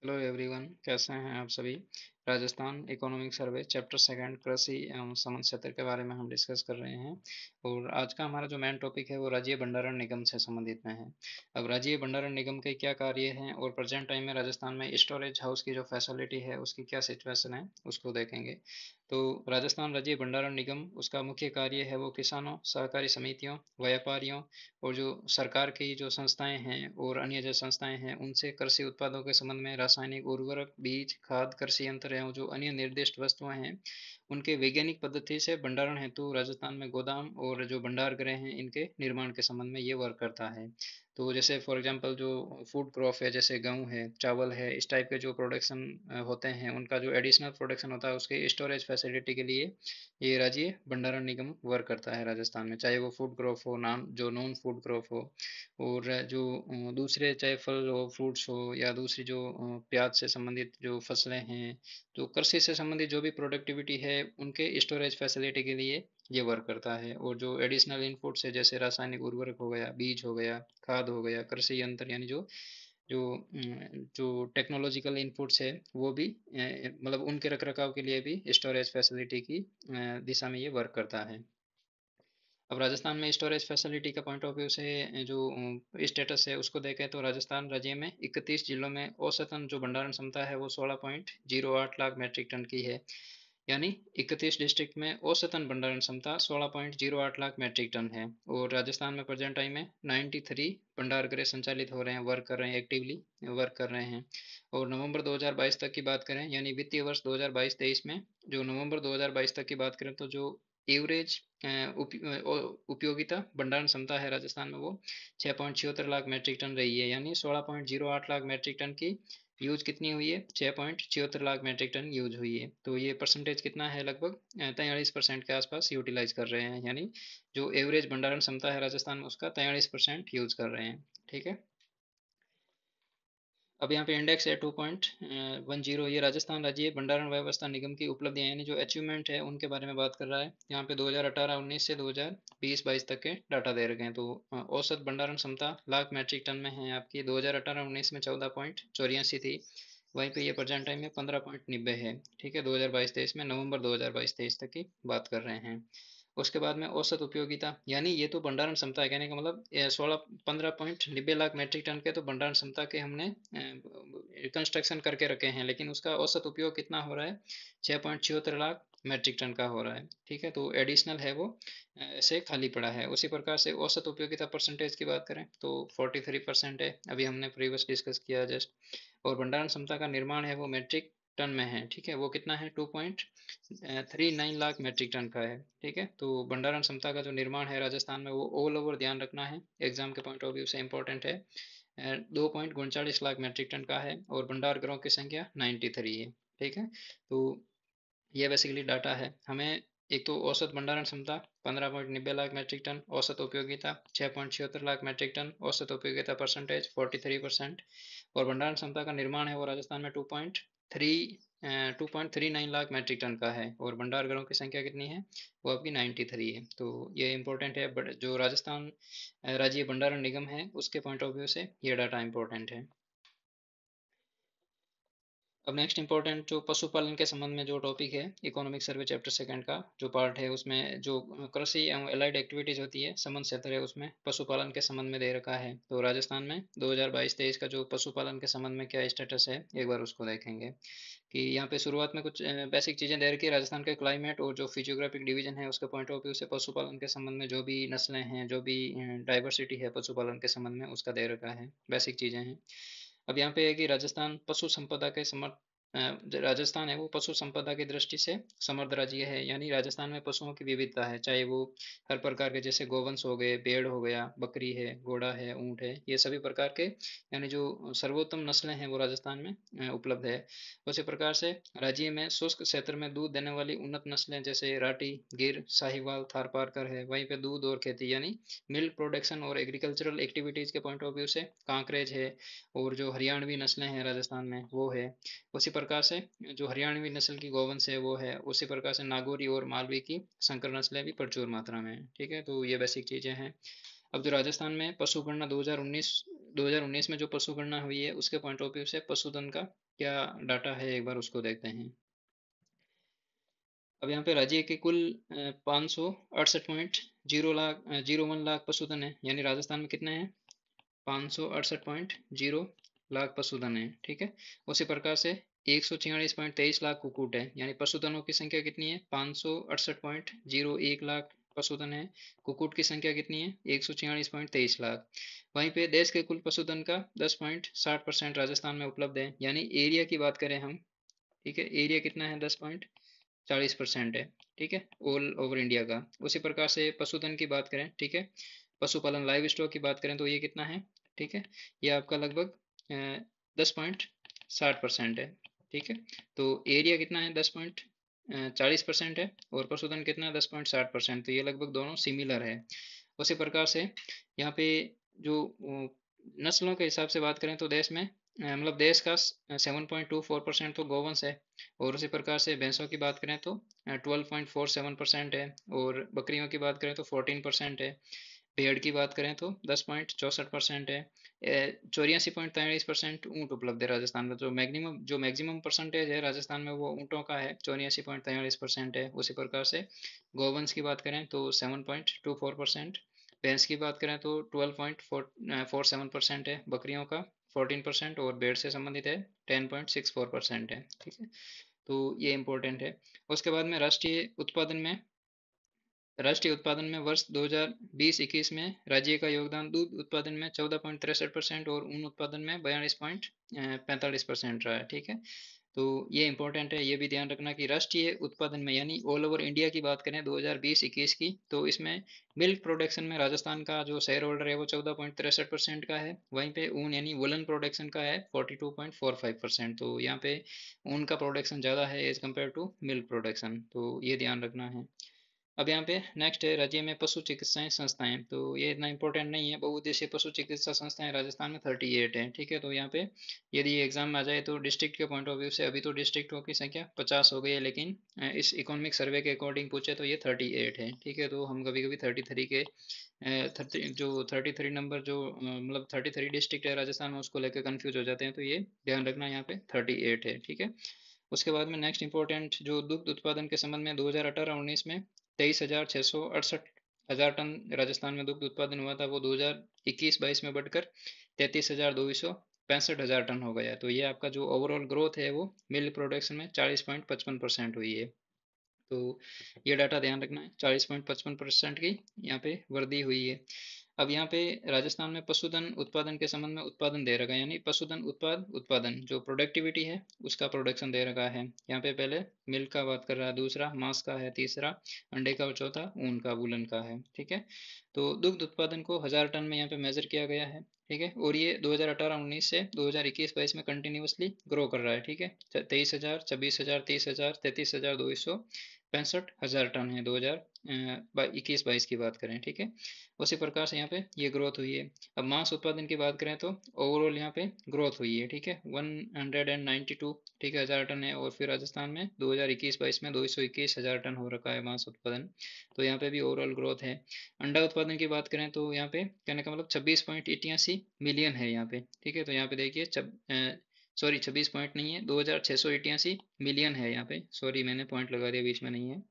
Hello everyone, कैसे हैं आप सभी। Rajasthan economic survey chapter second कृषि एवं समन्वित क्षेत्र के बारे में हम डिस्कस कर रहे हैं। और आज का हमारा जो मेन टॉपिक है वो राज्य भंडारण निगम से संबंधित में है। अब राज्य भंडारण निगम के क्या कार्य हैं और प्रेजेंट टाइम में राजस्थान में स्टोरेज हाउस की जो फैसिलिटी है उसकी क्या सिचुएशन है उसको देखेंगे। तो राजस्थान राज्य भंडारण निगम, उसका मुख्य कार्य है वो किसानों, सहकारी समितियों, व्यापारियों और जो सरकार की जो संस्थाएं हैं और अन्य जो संस्थाएं हैं उनसे कृषि उत्पादों के संबंध में रासायनिक उर्वरक, बीज, खाद, कृषि यंत्र एवं जो अन्य निर्दिष्ट वस्तुएं हैं उनके वैज्ञानिक पद्धति से भंडारण हेतु राजस्थान में गोदाम और जो भंडार गृह हैं इनके निर्माण के संबंध में ये वर्क करता है। तो जैसे फॉर एग्जांपल जो फूड क्रॉप है, जैसे गेहूँ है, चावल है, इस टाइप के जो प्रोडक्शन होते हैं उनका जो एडिशनल प्रोडक्शन होता है उसके स्टोरेज फैसिलिटी के लिए ये राज्य भंडारण निगम वर्क करता है राजस्थान में, चाहे वो फूड क्रॉप हो, नॉन फूड क्रॉप हो। और जो दूसरे चाहे फल हो, फ्रूट्स हो, या दूसरी जो प्याज से संबंधित जो फसलें हैं, जो कृषि से संबंधित जो भी प्रोडक्टिविटी है उनके स्टोरेज फैसिलिटी के लिए ये वर्क करता है। और जो एडिशनल इनपुट्स है जैसे रासायनिक उर्वरक हो गया, बीज हो गया, खाद हो गया, कृषि यंत्र, यानी जो जो जो टेक्नोलॉजिकल इनपुट्स है वो भी मतलब उनके रखरखाव के लिए भी स्टोरेज फैसिलिटी की दिशा में ये वर्क करता है। अब राजस्थान में स्टोरेज फैसिलिटी का पॉइंट ऑफ व्यू से जो स्टेटस है उसको देखें तो राजस्थान राज्य में 31 जिलों में औसतन जो भंडारण क्षमता है वो 16.08 लाख मैट्रिक टन की है। यानी 31 डिस्ट्रिक्ट में औसतन भंडारण क्षमता 16.08 लाख मैट्रिक टन है। और राजस्थान में प्रेजेंट टाइम में 93 भंडार गृह संचालित हो रहे हैं, वर्क कर रहे हैं, एक्टिवली वर्क कर रहे हैं। और नवंबर 2022 तक की बात करें, यानी वित्तीय वर्ष 2022-23 में जो नवंबर 2022 तक की बात करें तो जो एवरेज उपयोगिता भंडारण क्षमता है राजस्थान में वो 6.76 लाख मैट्रिक टन रही है। यानी 16.08 लाख मैट्रिक टन की यूज कितनी हुई है, 6.76 लाख मैट्रिक टन यूज हुई है। तो ये परसेंटेज कितना है, लगभग 43% के आसपास यूटिलाइज कर रहे हैं। यानी जो एवरेज भंडारण क्षमता है राजस्थान में उसका 43% यूज कर रहे हैं। ठीक है। अब यहाँ पे इंडेक्स है 2.10। ये राजस्थान राज्य भंडारण व्यवस्था निगम की उपलब्धियां यानी जो अचीवमेंट है उनके बारे में बात कर रहा है। यहाँ पे 2018-19 से 2020-22 तक के डाटा दे रखे हैं। तो औसत भंडारण क्षमता लाख मैट्रिक टन में है आपकी 2018-19 में 14.84 थी। वहीं पे ये प्रेजेंट टाइम में 15.90 है। ठीक है, 2022-23 में, नवंबर 2022-23 तक की बात कर रहे हैं। उसके बाद में औसत उपयोगिता, यानी ये तो भंडारण क्षमता है, कहने का मतलब 15.90 लाख मैट्रिक टन के तो भंडारण क्षमता के हमने कंस्ट्रक्शन करके रखे हैं, लेकिन उसका औसत उपयोग कितना हो रहा है, 6.76 लाख मैट्रिक टन का हो रहा है। ठीक है, तो एडिशनल है वो ऐसे खाली पड़ा है। उसी प्रकार से औसत उपयोगिता परसेंटेज की बात करें तो 43% है, अभी हमने प्रीवियस डिस्कस किया जस्ट। और भंडारण क्षमता का निर्माण है वो मैट्रिक टन में है। ठीक है, वो कितना है, 2.39 लाख मैट्रिक टन का है। ठीक है, तो भंडारण क्षमता का जो निर्माण है राजस्थान में वो ऑल ओवर ध्यान रखना है, एग्जाम के पॉइंट ऑफ व्यू से इंपॉर्टेंट है। 2.39 लाख मैट्रिक टन का है और भंडार गृहों की संख्या 93 है। ठीक है, तो ये बेसिकली डाटा है हमें। एक तो औसत भंडारण क्षमता 15.90 लाख मैट्रिक टन, औसत उपयोगिता 6.76 लाख मैट्रिक टन, औसत उपयोगिता परसेंटेज 43%। और भंडारण क्षमता का निर्माण है वो राजस्थान में 2.39 लाख मैट्रिक टन का है और भंडार गृहों की संख्या कितनी है, वो आपकी 93 है। तो ये इंपॉर्टेंट है, बट जो राजस्थान राज्य भंडारण निगम है उसके पॉइंट ऑफ व्यू से ये डाटा इंपॉर्टेंट है। अब नेक्स्ट इंपॉर्टेंट जो पशुपालन के संबंध में जो टॉपिक है, इकोनॉमिक सर्वे चैप्टर सेकंड का जो पार्ट है उसमें जो कृषि एवं एलाइड एक्टिविटीज होती है, संबंध क्षेत्र है, उसमें पशुपालन के संबंध में दे रखा है। तो राजस्थान में 2022-23 का जो पशुपालन के संबंध में क्या स्टेटस है एक बार उसको देखेंगे। कि यहाँ पे शुरुआत में कुछ बेसिक चीज़ें दे रखी है, राजस्थान के क्लाइमेट और जो फिजियोग्राफिक डिवीजन है उसके पॉइंट ऑफ व्यू से पशुपालन के संबंध में जो भी नस्लें हैं, जो भी डाइवर्सिटी है पशुपालन के संबंध में उसका दे रखा है, बेसिक चीज़ें हैं। अब यहाँ पे है कि राजस्थान पशु संपदा के समर्थ जो राजस्थान है वो पशु संपदा की दृष्टि से समृद्ध राज्य है। यानी राजस्थान में पशुओं की विविधता है, चाहे वो हर प्रकार के, जैसे गोवंश हो गए, भेड़ हो गया, बकरी है, घोड़ा है, ऊंट है, ये सभी प्रकार के यानी जो सर्वोत्तम नस्लें हैं वो राजस्थान में उपलब्ध है। उसी प्रकार से राज्य में शुष्क क्षेत्र में दूध देने वाली उन्नत नस्लें जैसे राठी, गिर, साहिवाल, थारपारकर है। वहीं पे दूध और खेती यानी मिल्क प्रोडक्शन और एग्रीकल्चरल एक्टिविटीज के पॉइंट ऑफ व्यू से कांकरेज है। और जो हरियाणवी नस्लें हैं राजस्थान में वो है। उसी प्रकार से जो हरियाणवी नस्ल की गोवंश है वो है। उसी प्रकार से नागौरी और मालवी की संकर नस्लें भी प्रचुर मात्रा में है। ठीक है, तो ये बेसिक चीज़ें हैं। अब जो राजस्थान में पशु गणना 2019 2019 में जो पशु गणना हुई है उसके पॉइंट ऑफ व्यू से पशुधन का क्या डाटा है, एक बार उसको देखते हैं। अब यहाँ पे राज्य के कुल 568.01 लाख पशुधन है, यानी राजस्थान में कितने हैं, 568.0 लाख पशुधन है, ठीक है। उसी प्रकार से 146.23 लाख कुक्कुट है, यानी पशुधनों की संख्या कितनी है, 568.01 लाख पशुधन है। कुक्कुट की संख्या कितनी है, 146.23 लाख। वहीं पे देश के कुल पशुधन का 10.60% राजस्थान में उपलब्ध है, यानी एरिया की बात करें हम, ठीक है, एरिया कितना है, 10.40% है, ठीक है, ऑल ओवर इंडिया का। उसी प्रकार से पशुधन की बात करें, ठीक है, पशुपालन लाइव स्टॉक की बात करें तो ये कितना है, ठीक है, ये आपका लगभग 10.60% है, ठीक है। तो एरिया कितना है, 10.40% है, और पशुधन कितना है, 10.60%। तो ये लगभग दोनों सिमिलर है। उसी प्रकार से यहाँ पे जो नस्लों के हिसाब से बात करें तो देश में मतलब देश का 7.24% तो गौवंश है, और उसी प्रकार से भैंसों की बात करें तो 12.47% है, और बकरियों की बात करें तो 14% है। भेड़ की बात करें तो 10.64% है। 84.43% ऊँट उपलब्ध है राजस्थान में। जो मैक्सिमम परसेंटेज है राजस्थान में वो ऊँटों का है, 84.43% है। उसी प्रकार से गौवंश की बात करें तो 7.24%, भैंस की बात करें तो 12.47% है, बकरियों का 14%, और भेड़ से संबंधित है 10.64% है, ठीक है। तो ये इंपॉर्टेंट है। उसके बाद में राष्ट्रीय उत्पादन में वर्ष 2020-21 में राज्य का योगदान दूध उत्पादन में 14.63% और ऊन उत्पादन में 42.45% रहा है, ठीक है। तो ये इंपॉर्टेंट है, ये भी ध्यान रखना कि राष्ट्रीय उत्पादन में यानी ऑल ओवर इंडिया की बात करें 2020-21 की, तो इसमें मिल्क प्रोडक्शन में राजस्थान का जो शेयर होल्डर है वो 14.63% का है। वहीं पे ऊन यानी वुलन प्रोडक्शन का है 42.45%। तो यहाँ पे ऊन का प्रोडक्शन ज़्यादा है as compared to milk production, तो ये ध्यान रखना है। अब यहाँ पे नेक्स्ट है राज्य में पशु चिकित्साएं संस्थाएं, तो ये इतना इंपॉर्टेंट नहीं है। बहुउद्देशीय पशु चिकित्सा संस्थाएं राजस्थान में 38 है, ठीक है। तो यहाँ पे यदि एग्जाम में आ जाए तो डिस्ट्रिक्ट के पॉइंट ऑफ व्यू से अभी तो डिस्ट्रिक्टों की संख्या 50 हो गई है, लेकिन इस इकोनॉमिक सर्वे के अकॉर्डिंग पूछे तो ये 38 है, ठीक है। तो हम कभी कभी 33 के 33 नंबर जो मतलब 33 डिस्ट्रिक्ट है राजस्थान में उसको लेकर कंफ्यूज हो जाते हैं, तो ये ध्यान रखना यहाँ पे 38 है, ठीक है। उसके बाद में नेक्स्ट इंपॉर्टेंट जो दुग्ध उत्पादन के संबंध में 2018-19 में 23,668 टन राजस्थान में दुग्ध उत्पादन हुआ था, वो 2021-22 में बढ़कर 33,265 टन हो गया। तो ये आपका जो ओवरऑल ग्रोथ है वो मिल्क प्रोडक्शन में 40.55% हुई है। तो ये डाटा ध्यान रखना है, 40.55% की यहाँ पे वृद्धि हुई है। अब यहाँ पे राजस्थान में पशुधन उत्पादन के संबंध में उत्पादन दे रखा है, यानी पशुधन उत्पादन जो प्रोडक्टिविटी है उसका प्रोडक्शन दे रखा है। यहाँ पे पहले मिल्क का बात कर रहा है, दूसरा मांस का है, तीसरा अंडे का, और चौथा ऊन का, वुलन का है, ठीक है। तो दुग्ध उत्पादन को 1000 टन में यहाँ पे मेजर किया गया है, ठीक है, और ये 2018-19 से 2021-22 में कंटिन्यूसली ग्रो कर रहा है, ठीक है। 23,000, 26,000, 30,000, 33,265 टन है 2021-22 की बात करें, ठीक है। उसी प्रकार से यहाँ पे ये ग्रोथ हुई है। अब मांस उत्पादन की बात करें तो ओवरऑल यहाँ पे ग्रोथ हुई है, ठीक है, 192, ठीक है, 1000 टन है। और फिर राजस्थान में 2021-22 में 221,000 टन हो रखा है मांस उत्पादन, तो यहाँ पे भी ओवरऑल ग्रोथ है। अंडा उत्पादन की बात करें तो यहाँ पे कहने का मतलब 26.88 मिलियन है यहाँ पे, ठीक है। तो यहाँ पे देखिए सॉरी 26 पॉइंट नहीं है, 2688 मिलियन है यहाँ पे, सॉरी मैंने पॉइंट लगा दिया, बीच में नहीं है।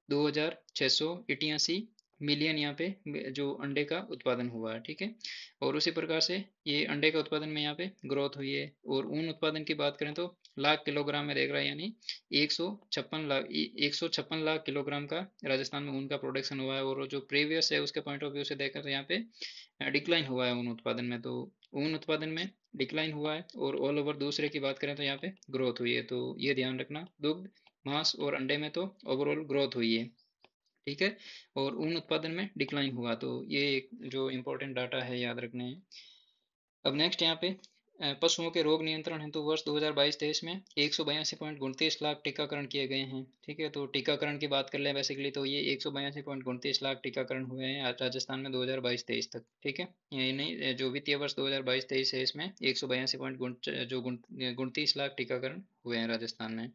2688 मिलियन यहाँ पे जो अंडे का उत्पादन हुआ है, ठीक है। और उसी प्रकार से ये अंडे का उत्पादन में यहाँ पे ग्रोथ हुई है। और ऊन उत्पादन की बात करें तो लाख किलोग्राम में देख रहा है, यानी 156 लाख किलोग्राम का राजस्थान में ऊन का प्रोडक्शन हुआ है। और जो प्रीवियस है उसके पॉइंट ऑफ व्यू से देखा तो यहाँ पे डिक्लाइन हुआ है ऊन उत्पादन में, तो ऊन उत्पादन में डिक्लाइन हुआ है। और ऑल ओवर दूसरे की बात करें तो यहाँ पे ग्रोथ हुई है, तो ये ध्यान रखना, दुग्ध, मांस और अंडे में तो ओवरऑल ग्रोथ हुई है, ठीक है, और ऊन उत्पादन में डिक्लाइन हुआ। तो ये एक जो इम्पोर्टेंट डाटा है याद रखने हैं। अब नेक्स्ट यहाँ पे पशुओं के रोग नियंत्रण हेतु वर्ष 2022-23 में 182.29 लाख टीकाकरण किए गए हैं, ठीक है। तो टीकाकरण की बात कर ले बेसिकली तो ये 182.29 लाख टीकाकरण हुए हैं आज राजस्थान में 2022-23 तक, ठीक है। ये नहीं, जो वित्तीय वर्ष 2022-23 है इसमें 182.29 लाख टीकाकरण हुए हैं राजस्थान में।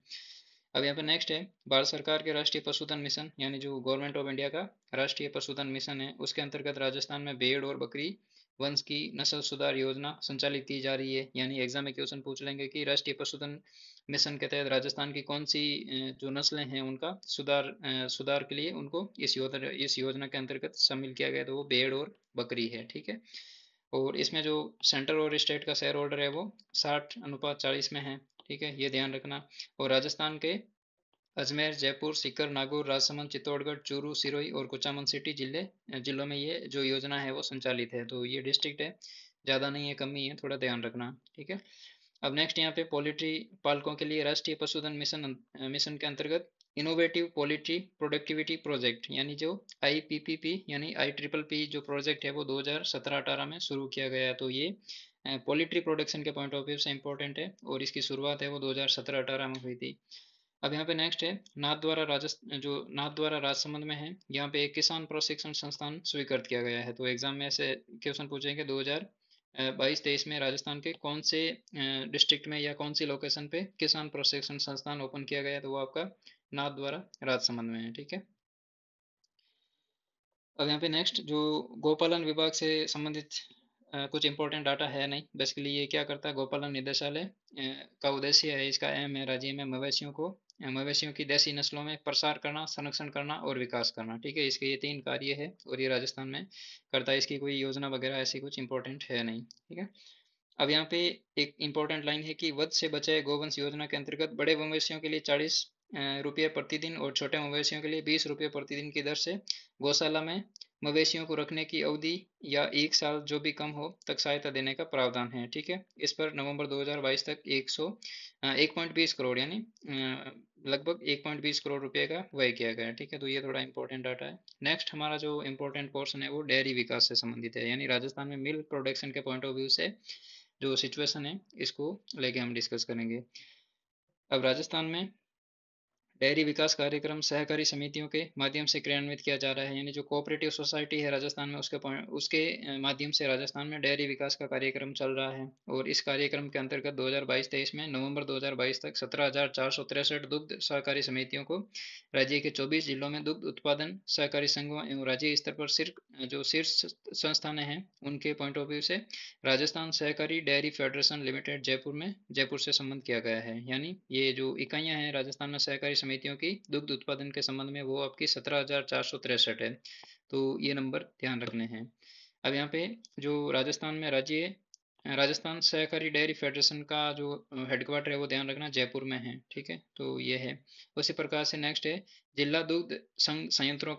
अब यहाँ पे नेक्स्ट है भारत सरकार के राष्ट्रीय पशुधन मिशन, यानी जो गवर्नमेंट ऑफ इंडिया का राष्ट्रीय पशुधन मिशन है उसके अंतर्गत राजस्थान में भेड़ और बकरी वंश की नस्ल सुधार योजना संचालित की जा रही है। यानी एग्जाम में क्वेश्चन पूछ लेंगे कि राष्ट्रीय पशुधन मिशन के तहत राजस्थान की कौन सी जो नस्लें हैं उनका सुधार के लिए उनको इस योजना के अंतर्गत शामिल किया गया, तो वो भेड़ और बकरी है। ठीक है। और इसमें जो सेंटर और स्टेट का शेयर होल्डर है वो 60:40 में है। ठीक है, ये ध्यान रखना। और राजस्थान के अजमेर, जयपुर, सीकर, नागौर, राजसमंद, चित्तौड़गढ़, चूरू, सिरोही और कुचामन सिटी जिलों में ये जो योजना है वो संचालित है। तो ये डिस्ट्रिक्ट है, ज़्यादा नहीं है, कम ही है, थोड़ा ध्यान रखना। ठीक है। अब नेक्स्ट यहाँ पे पोल्ट्री पालकों के लिए राष्ट्रीय पशुधन मिशन के अंतर्गत इनोवेटिव पोल्ट्री प्रोडक्टिविटी प्रोजेक्ट यानी जो IPPP यानी IPPP जो प्रोजेक्ट है वो 2017-18 में शुरू किया गया है। तो ये पोल्ट्री प्रोडक्शन के पॉइंट ऑफ व्यू से इंपॉर्टेंट है और इसकी शुरुआत है वो 2017-18 में हुई थी। अब यहाँ पे नेक्स्ट है नाथ द्वारा राजसमंद में है, यहाँ पे एक किसान प्रशिक्षण संस्थान स्वीकृत किया गया है। तो एग्जाम में ऐसे क्वेश्चन पूछेंगे 2022-23 में राजस्थान के कौन से डिस्ट्रिक्ट में या कौन सी लोकेशन पे किसान प्रशिक्षण संस्थान ओपन किया गया है, तो वो आपका नाथ द्वारा राजसमंद में है। ठीक है। अब यहाँ पे नेक्स्ट जो गोपालन विभाग से संबंधित कुछ इंपॉर्टेंट डाटा है नहीं। बेसिकली ये क्या करता है, गोपालन निदेशालय का उद्देश्य है, इसका एम है राज्य में मवेशियों की देसी नस्लों में प्रसार करना, संरक्षण करना और विकास करना। ठीक है, इसके ये 3 कार्य है और ये राजस्थान में करता है। इसकी कोई योजना वगैरह ऐसी कुछ इंपॉर्टेंट है नहीं। ठीक है। अब यहाँ पे एक इम्पोर्टेंट लाइन है कि वध से बचाए गोवंश योजना के अंतर्गत बड़े मवेशियों के लिए 40 रुपये प्रतिदिन और छोटे मवेशियों के लिए 20 रुपये प्रतिदिन की दर से गौशाला में मवेशियों को रखने की अवधि या 1 साल जो भी कम हो तक सहायता देने का प्रावधान है। ठीक है। इस पर नवंबर 2022 तक 1.20 करोड़ यानी लगभग 1.20 करोड़ रुपए का व्यय किया गया है। ठीक है, तो ये थोड़ा इंपॉर्टेंट डाटा है। नेक्स्ट हमारा जो इंपॉर्टेंट पोर्शन है वो डेयरी विकास से संबंधित है, यानी राजस्थान में मिल्क प्रोडक्शन के पॉइंट ऑफ व्यू से जो सिचुएशन है इसको लेके हम डिस्कस करेंगे। अब राजस्थान में डेयरी विकास कार्यक्रम सहकारी समितियों के माध्यम से क्रियान्वित किया जा रहा है, यानी जो कोऑपरेटिव सोसाइटी है राजस्थान में उसके माध्यम से राजस्थान में डेयरी विकास का कार्यक्रम चल रहा है। और इस कार्यक्रम के अंतर्गत 2022-23 में नवंबर 2022 तक 17,463 दुग्ध सहकारी समितियों को राज्य के 24 जिलों में दुग्ध उत्पादन सहकारी संघों एवं राज्य स्तर पर शीर्ष संस्थान हैं उनके पॉइंट ऑफ व्यू से राजस्थान सहकारी डेयरी फेडरेशन लिमिटेड जयपुर से संबंध किया गया है। यानी ये जो इकाइयां हैं राजस्थान में सहकारी समितियों की दुग्ध उत्पादन के संबंध में वो आपकी 17,463 है। तो ये नंबर ध्यान रखने हैं। अब यहाँ पे जो राजस्थान सहकारी डेयरी फेडरेशन का जो हेडक्वार्टर है वो ध्यान रखना जयपुर में है। ठीक है, तो ये है। उसी प्रकार से नेक्स्ट है जिला दुग्ध संयंत्रों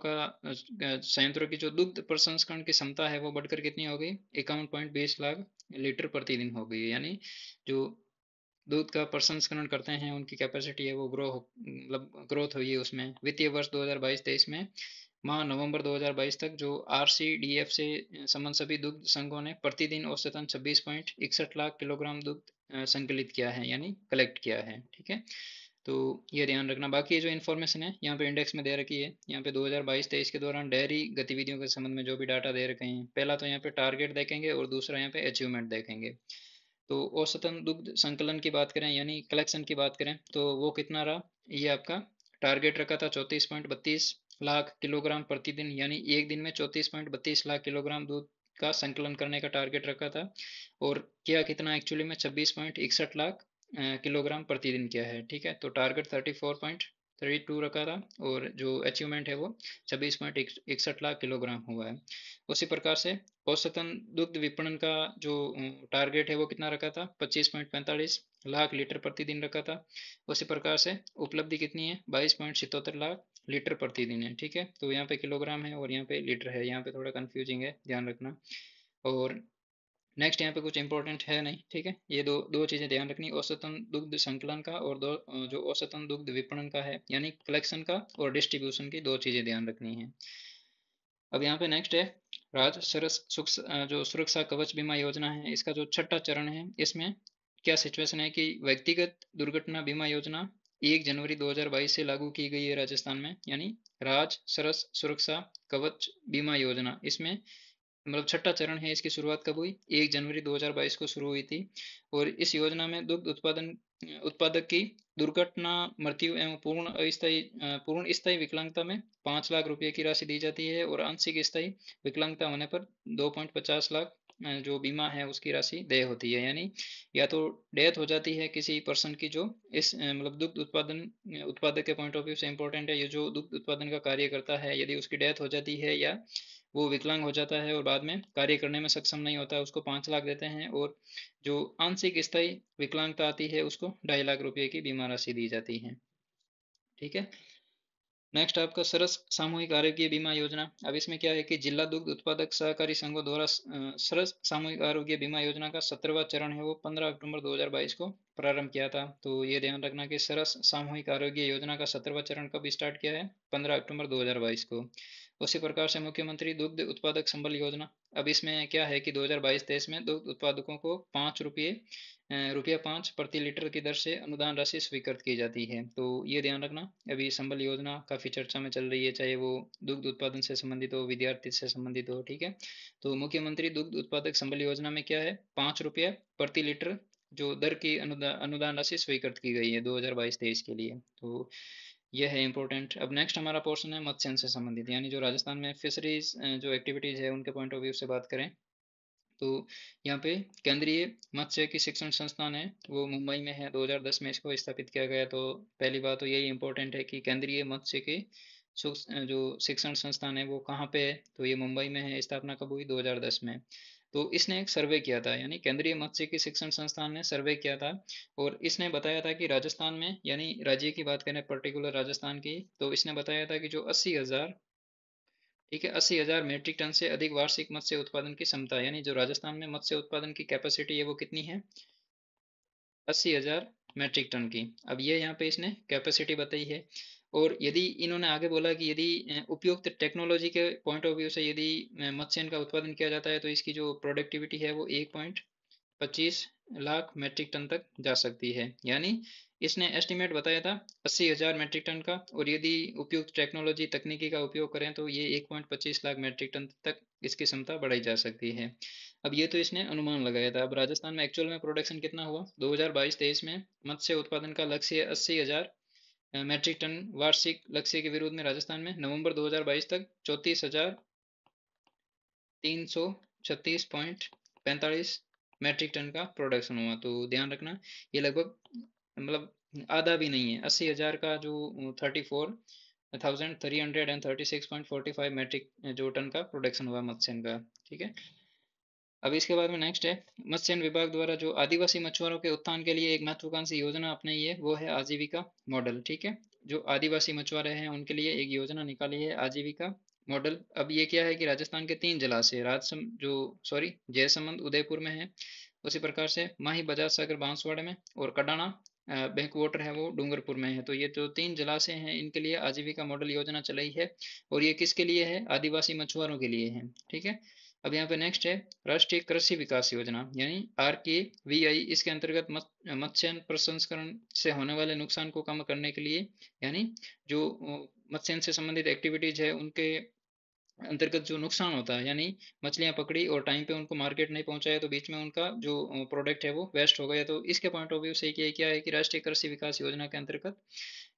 की जो दुग्ध प्रसंस्करण की क्षमता है वो बढ़कर कितनी हो गई, 51.20 लाख लीटर प्रतिदिन हो गई है। यानी जो दूध का प्रसंस्करण करते हैं उनकी कैपेसिटी है वो मतलब ग्रोथ हुई है उसमें। वित्तीय वर्ष 2022-23 में माह नवंबर 2022 तक जो RCDF से संबंध सभी दुग्ध संघों ने प्रतिदिन औसतन 26.61 लाख किलोग्राम दुग्ध संकलित किया है यानी कलेक्ट किया है। ठीक है, तो ये ध्यान रखना। बाकी जो इन्फॉर्मेशन है यहाँ पे इंडेक्स में दे रखी है। यहाँ पे 2022-23 के दौरान डेयरी गतिविधियों के संबंध में जो भी डाटा दे रखे हैं, पहला तो यहाँ पे टारगेट देखेंगे और दूसरा यहाँ पे अचीवमेंट देखेंगे। तो औसतन दुग्ध संकलन की बात करें यानी कलेक्शन की बात करें तो वो कितना रहा, ये आपका टारगेट रखा था 34.32 लाख किलोग्राम प्रतिदिन, यानी एक दिन में 34.32 लाख किलोग्राम दूध का संकलन करने का टारगेट रखा था। और किया कितना एक्चुअली में 26.61 लाख किलोग्राम प्रतिदिन किया है। ठीक है, तो टारगेट 34.32 रखा था और जो अचीवमेंट है वो 26.61 लाख किलोग्राम हुआ है। उसी प्रकार से औसतन दुग्ध विपणन का जो टारगेट है वो कितना रखा था, 25.45 लाख लीटर प्रतिदिन रखा था। उसी प्रकार से उपलब्धि कितनी है, 22.77 लाख लीटर प्रतिदिन है। ठीक है, तो यहाँ पे किलोग्राम है और यहाँ पे लीटर है, यहाँ पे थोड़ा कंफ्यूजिंग है, ध्यान रखना। और नेक्स्ट यहाँ पे कुछ इंपॉर्टेंट है नहीं। ठीक है, ये दो दो चीजें ध्यान रखनी, औसतन दुग्ध संकलन का और जो औसतन दुग्ध विपणन का है यानी कलेक्शन का और डिस्ट्रीब्यूशन की, दो चीजें ध्यान रखनी है। अब यहाँ पे नेक्स्ट है जो सुरक्षा कवच बीमा योजना है, इसका जो छठा चरण है इसमें क्या सिचुएशन है कि व्यक्तिगत दुर्घटना बीमा योजना 1 जनवरी 2022 से लागू की गई है राजस्थान में। यानी राज सरस सुरक्षा कवच बीमा योजना, इसमें मतलब छठा चरण है, इसकी शुरुआत कब हुई, 1 जनवरी 2022 को शुरू हुई थी। और इस योजना में दुग्ध उत्पादक की दुर्घटना मृत्यु एवं पूर्ण स्थायी विकलांगता में 5 लाख रुपए की राशि दी जाती है और आंशिक स्थायी विकलांगता होने पर 2.50 लाख जो बीमा है उसकी राशि देय होती है। यानी या तो डेथ हो जाती है किसी पर्सन की जो इस मतलब दुग्ध उत्पादन उत्पादक के पॉइंट ऑफ व्यू से इंपॉर्टेंट है, ये जो दुग्ध उत्पादन का कार्य करता है, यदि उसकी डेथ हो जाती है या वो विकलांग हो जाता है और बाद में कार्य करने में सक्षम नहीं होता, उसको 5 लाख देते हैं। और जो आंशिक स्थायी विकलांगता आती है उसको 2.5 लाख रुपए की बीमा राशि दी जाती है। ठीक है। नेक्स्ट आपका सरस सामूहिक आरोग्य बीमा योजना। अब इसमें क्या है कि जिला दुग्ध उत्पादक सहकारी संघों द्वारा सरस सामूहिक आरोग्य बीमा योजना का 17वां चरण है वो 15 अक्टूबर 2022 को प्रारंभ किया था। तो ये ध्यान रखना कि सरस सामूहिक आरोग्य योजना का 17वां चरण कब स्टार्ट किया है, 15 अक्टूबर 2022 को। उसी प्रकार से मुख्यमंत्री दुग्ध उत्पादक संबल योजना। अब इसमें क्या है कि 2022-23 में दुग्ध उत्पादकों को रुपया 5 प्रति लीटर की दर से अनुदान राशि स्वीकृत की जाती है। तो ये ध्यान रखना, अभी संबल योजना काफ़ी चर्चा में चल रही है, चाहे वो दुग्ध उत्पादन से संबंधित हो, विद्यार्थी से संबंधित हो। ठीक है। तो मुख्यमंत्री दुग्ध उत्पादक संबल योजना में क्या है, 5 रुपया प्रति लीटर जो दर की अनुदान राशि स्वीकृत की गई है 2022-23 के लिए। तो यह है इंपॉर्टेंट। अब नेक्स्ट हमारा पोर्शन है मत्स्य से संबंधित, यानी जो राजस्थान में फिशरीज जो एक्टिविटीज है उनके पॉइंट ऑफ व्यू से बात करें तो यहाँ पे केंद्रीय मत्स्य की शिक्षण संस्थान है वो मुंबई में है, 2010 में इसको स्थापित किया गया। तो पहली बात तो यही इंपॉर्टेंट है कि केंद्रीय मत्स्य की जो शिक्षण संस्थान है वो कहाँ पे है, तो ये मुंबई में है। स्थापना कब हुई, 2010 में। तो इसने एक सर्वे किया था, यानी केंद्रीय मत्स्य की शिक्षण संस्थान ने सर्वे किया था और इसने बताया था कि राजस्थान में, यानी राज्य की बात करें पर्टिकुलर राजस्थान की, तो इसने बताया था कि जो 80,000, ठीक है, 80,000 मीट्रिक टन से अधिक वार्षिक मत्स्य उत्पादन की क्षमता है, यानी जो राजस्थान में मत्स्य उत्पादन की कैपेसिटी है वो कितनी है, 80,000 मैट्रिक टन की। अब ये यहाँ पे इसने कैपेसिटी बताई है। और यदि इन्होंने आगे बोला कि यदि उपयुक्त टेक्नोलॉजी के पॉइंट ऑफ व्यू से यदि मत्स्य का उत्पादन किया जाता है तो इसकी जो प्रोडक्टिविटी है वो 1.25 लाख मैट्रिक टन तक जा सकती है। यानी इसने एस्टिमेट बताया था 80,000 मैट्रिक टन का, और यदि उपयुक्त टेक्नोलॉजी तकनीकी का उपयोग करें तो ये 1.25 लाख मैट्रिक टन तक इसकी क्षमता बढ़ाई जा सकती है। अब ये तो इसने अनुमान लगाया था। अब राजस्थान में एक्चुअल में प्रोडक्शन कितना हुआ 2022-23 में, मत्स्य उत्पादन का लक्ष्य है 80,000 मैट्रिक टन वार्षिक लक्ष्य के विरुद्ध में राजस्थान में नवंबर 2022 तक 34,336.45 मैट्रिक टन का प्रोडक्शन हुआ। तो ध्यान रखना ये लगभग मतलब आधा भी नहीं है, 80,000 का जो 34,336.45 मैट्रिक जो टन का प्रोडक्शन हुआ मत्स्य का। ठीक है। अब इसके बाद में नेक्स्ट है मत्स्य विभाग द्वारा जो आदिवासी मछुआरों के उत्थान के लिए एक महत्वाकांक्षी योजना अपनाई है वो है आजीविका मॉडल। ठीक है। जो आदिवासी मछुआरे हैं उनके लिए एक योजना निकाली है आजीविका मॉडल। अब ये क्या है कि राजस्थान के 3 जलाशय जयसमंद उदयपुर में है, उसी प्रकार से माही बजाज सागर बांसवाड़े में, और कडाना बैंक वाटर है वो डूंगरपुर में है। तो ये जो 3 जलाशय हैं इनके लिए आजीविका मॉडल योजना चलाई है, और ये किसके लिए है, आदिवासी मछुआरों के लिए है। ठीक है। अब यहाँ पे नेक्स्ट है राष्ट्रीय कृषि विकास योजना, यानी RKVI। इसके अंतर्गत मत्स्य प्रसंस्करण से होने वाले नुकसान को कम करने के लिए, यानी जो मत्स्य से संबंधित एक्टिविटीज है उनके अंतर्गत जो नुकसान होता है, यानी मछलियां पकड़ी और टाइम पे उनको मार्केट नहीं पहुंचाया तो बीच में उनका जो प्रोडक्ट है वो वेस्ट हो गया, तो इसके पॉइंट ऑफ व्यू से क्या है कि राष्ट्रीय कृषि विकास योजना के अंतर्गत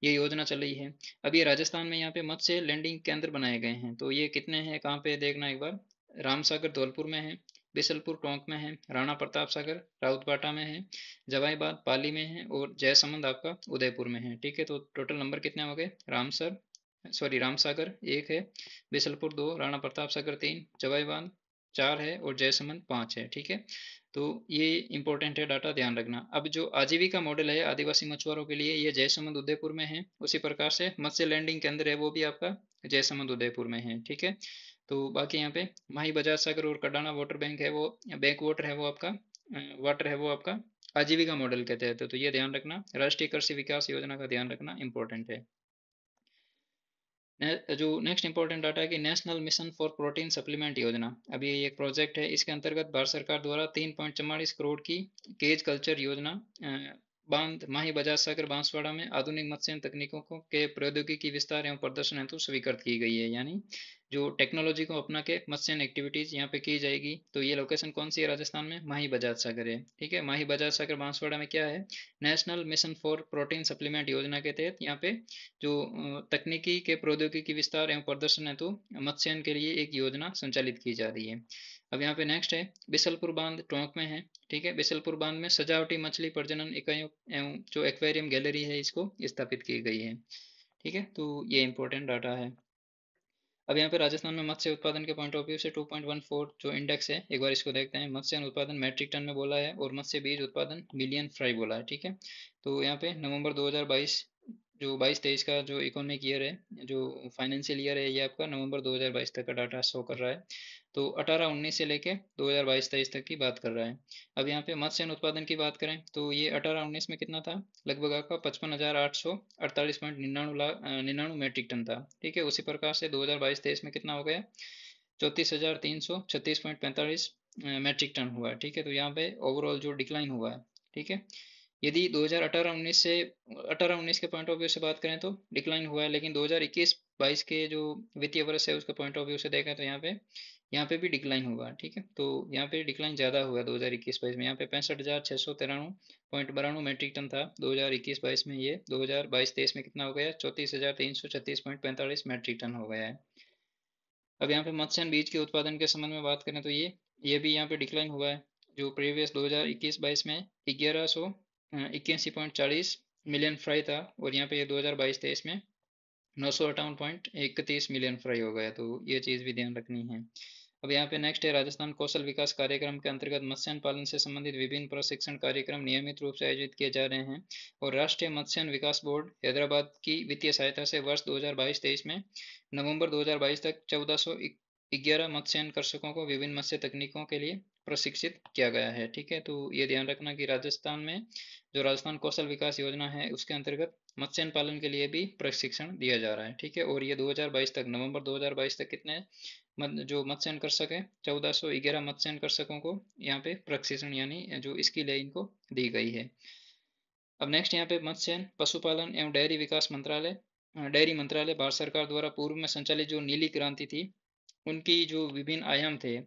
ये योजना चल रही है। अब ये राजस्थान में यहाँ पे मत्स्य लैंडिंग केंद्र बनाए गए हैं। तो ये कितने हैं, कहाँ पे देखना एक बार, रामसागर धौलपुर में है, बिशलपुर टोंक में है, राणा प्रताप सागर राउतपाटा में है, जवाईबाद पाली में है, और जयसमंद आपका उदयपुर में है। ठीक है। तो टोटल नंबर कितने हो गए, रामसागर एक है, बिशलपुर दो, राणा प्रताप सागर तीन, जवाईबाद चार है, और जयसमंद पाँच है। ठीक है। तो ये इंपॉर्टेंट है डाटा, ध्यान रखना। अब जो आजीविका मॉडल है आदिवासी मछुआरों के लिए, ये जयसमंद उदयपुर में है। उसी प्रकार से मत्स्य लैंडिंग केंद्र है वो भी आपका जयसमंद उदयपुर में है। ठीक है। तो बाकी यहाँ पे माही बजाज सागर और कडाना वाटर बैंक है वो, बैक वाटर है वो आपका वाटर है वो आपका आजीविका मॉडल के तहत है। तो ये ध्यान रखना, राष्ट्रीय कृषि विकास योजना का ध्यान रखना इंपॉर्टेंट है। जो नेक्स्ट इंपॉर्टेंट डाटा है कि national mission for protein supplement योजना। अभी ये एक प्रोजेक्ट है, इसके अंतर्गत भारत सरकार द्वारा 3.44 करोड़ की केज कल्चर योजना बांध माही बजाज सागर बांसवाड़ा में आधुनिक मत्स्य तकनीकों के प्रौद्योगिकी विस्तार एवं प्रदर्शन हेतु स्वीकृत की गई है। यानी जो टेक्नोलॉजी को अपना के मत्स्य एक्टिविटीज़ यहाँ पे की जाएगी। तो ये लोकेशन कौन सी है राजस्थान में? माही बजाज सागर है। ठीक है, माही बजाज सागर बांसवाड़ा में क्या है? National mission for protein supplement योजना के तहत यहाँ पे जो तकनीकी के प्रौद्योगिकी विस्तार एवं प्रदर्शन हेतु मत्स्यन के लिए एक योजना संचालित की जा रही है। अब यहाँ पे नेक्स्ट है बिसलपुर बांध टोंक में है। ठीक है, बिसलपुर बांध में सजावटी मछली प्रजनन इकाइयों एवं जो एक्वेरियम गैलरी है इसको स्थापित की गई है। ठीक है, तो ये इंपॉर्टेंट डाटा है। अब यहाँ पे राजस्थान में मत्स्य उत्पादन के पॉइंट ऑफ व्यू से 2.14 जो इंडेक्स है, एक बार इसको देखते हैं। मत्स्य उत्पादन मैट्रिक टन में बोला है और मत्स्य बीज उत्पादन मिलियन फ्राई बोला है। ठीक है, तो यहाँ पे नवंबर 2022 जो 22-23 का जो इकोनॉमिक ईयर है, जो फाइनेंशियल ईयर है, ये आपका नवंबर 2022 तक का डाटा शो कर रहा है। तो 18-19 से लेके 2022-23 तक की बात कर रहा है। अब यहाँ पे मत्स्य उत्पादन की बात करें तो ये 18-19 में कितना था? लगभग आपका 55,848.99 मीट्रिक टन था। ठीक है, उसी प्रकार से 2022-23 में कितना हो गया? 34,336.45 मीट्रिक टन हुआ है। ठीक है, तो यहाँ पे ओवरऑल जो डिक्लाइन हुआ है। ठीक है, यदि 2018-19 से 18-19 के पॉइंट ऑफ व्यू से बात करें तो डिक्लाइन हुआ है, लेकिन 2021-22 के जो वित्तीय वर्ष है उसके पॉइंट ऑफ व्यू से देखें तो यहाँ पे भी डिक्लाइन हुआ। ठीक है, तो यहाँ पे डिक्लाइन ज़्यादा हुआ 2021-22 में। यहाँ पे 65,693.92 मीट्रिक टन था 2021-22 में। ये 2022-23 में कितना हो गया? 34,336.45 मीट्रिक टन हो गया है। अब यहाँ पे मत्स्य बीज के उत्पादन के संबंध में बात करें तो ये भी यहाँ पे डिक्लाइन हुआ है। जो प्रीवियस 2021-22 में 1181.40 मिलियन फ्राई था, और यहाँ पे ये 2022-23 में 958.31 मिलियन फ्राई हो गया। तो ये चीज़ भी ध्यान रखनी है। अब यहाँ पे नेक्स्ट है राजस्थान कौशल विकास कार्यक्रम के अंतर्गत मत्स्य पालन से संबंधित विभिन्न प्रशिक्षण कार्यक्रम नियमित रूप से आयोजित किए जा रहे हैं, और राष्ट्रीय मत्स्य विकास बोर्ड हैदराबाद की वित्तीय सहायता से वर्ष 2022-23 में नवंबर 2022 तक 1411 मत्स्य कृषकों को विभिन्न मत्स्य तकनीकों के लिए प्रशिक्षित किया गया है। ठीक है, तो ये ध्यान रखना कि राजस्थान में जो राजस्थान कौशल विकास योजना है उसके अंतर्गत मत्स्य पालन के लिए भी प्रशिक्षण दिया जा रहा है। ठीक है, और ये 2022 तक, नवंबर 2022 तक कितने जो मत्स्य कृषक है, 1411 मत्स्य कृषकों को यहाँ पे प्रशिक्षण यानी जो स्किल है इनको दी गई है। अब नेक्स्ट यहाँ पे मत्स्य पशुपालन एवं डेयरी विकास मंत्रालय, डेयरी मंत्रालय भारत सरकार द्वारा पूर्व में संचालित जो नीली क्रांति थी उनकी जो विभिन्न आयाम थे,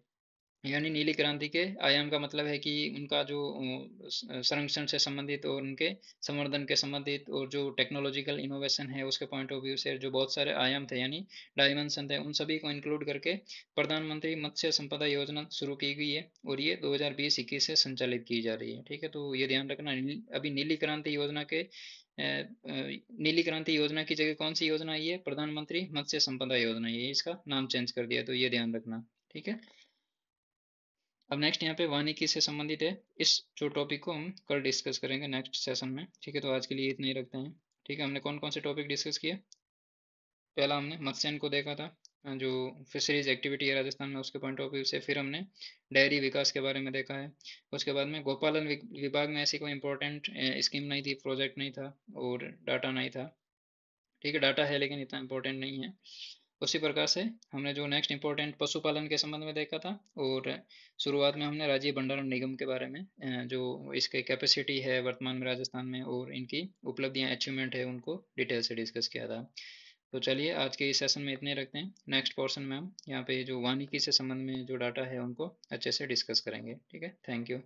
यानी नीली क्रांति के आयाम का मतलब है कि उनका जो संरक्षण से संबंधित और उनके संवर्धन के संबंधित और जो टेक्नोलॉजिकल इनोवेशन है उसके पॉइंट ऑफ व्यू से जो बहुत सारे आयाम थे यानी डायमेंशन थे, उन सभी को इंक्लूड करके प्रधानमंत्री मत्स्य संपदा योजना शुरू की गई है, और ये 2020-21 से संचालित की जा रही है। ठीक है, तो ये ध्यान रखना। अभी नीली क्रांति योजना के नीली क्रांति योजना की जगह कौन सी योजना आई है? प्रधानमंत्री मत्स्य संपदा योजना, ये इसका नाम चेंज कर दिया, तो ये ध्यान रखना। ठीक है, अब नेक्स्ट यहाँ पे वानिकी से संबंधित है। इस जो टॉपिक को हम कल डिस्कस करेंगे नेक्स्ट सेशन में। ठीक है, तो आज के लिए इतना ही रखते हैं। ठीक है, हमने कौन कौन से टॉपिक डिस्कस किए? पहला हमने मत्स्यन को देखा था, जो फिशरीज एक्टिविटी है राजस्थान में उसके पॉइंट ऑफ व्यू से। फिर हमने डेयरी विकास के बारे में देखा है। उसके बाद में गोपालन विभाग में ऐसी कोई इंपॉर्टेंट स्कीम नहीं थी, प्रोजेक्ट नहीं था और डाटा नहीं था। ठीक है, डाटा है लेकिन इतना इंपॉर्टेंट नहीं है। उसी प्रकार से हमने जो नेक्स्ट इंपॉर्टेंट पशुपालन के संबंध में देखा था, और शुरुआत में हमने राज्य भंडारण निगम के बारे में जो इसके कैपेसिटी है वर्तमान में राजस्थान में और इनकी उपलब्धियां अचीवमेंट है उनको डिटेल से डिस्कस किया था। तो चलिए आज के इस सेशन में इतने रखते हैं। नेक्स्ट पोर्शन में हम यहाँ पे जो वानिकी से संबंध में जो डाटा है उनको अच्छे से डिस्कस करेंगे। ठीक है, थैंक यू।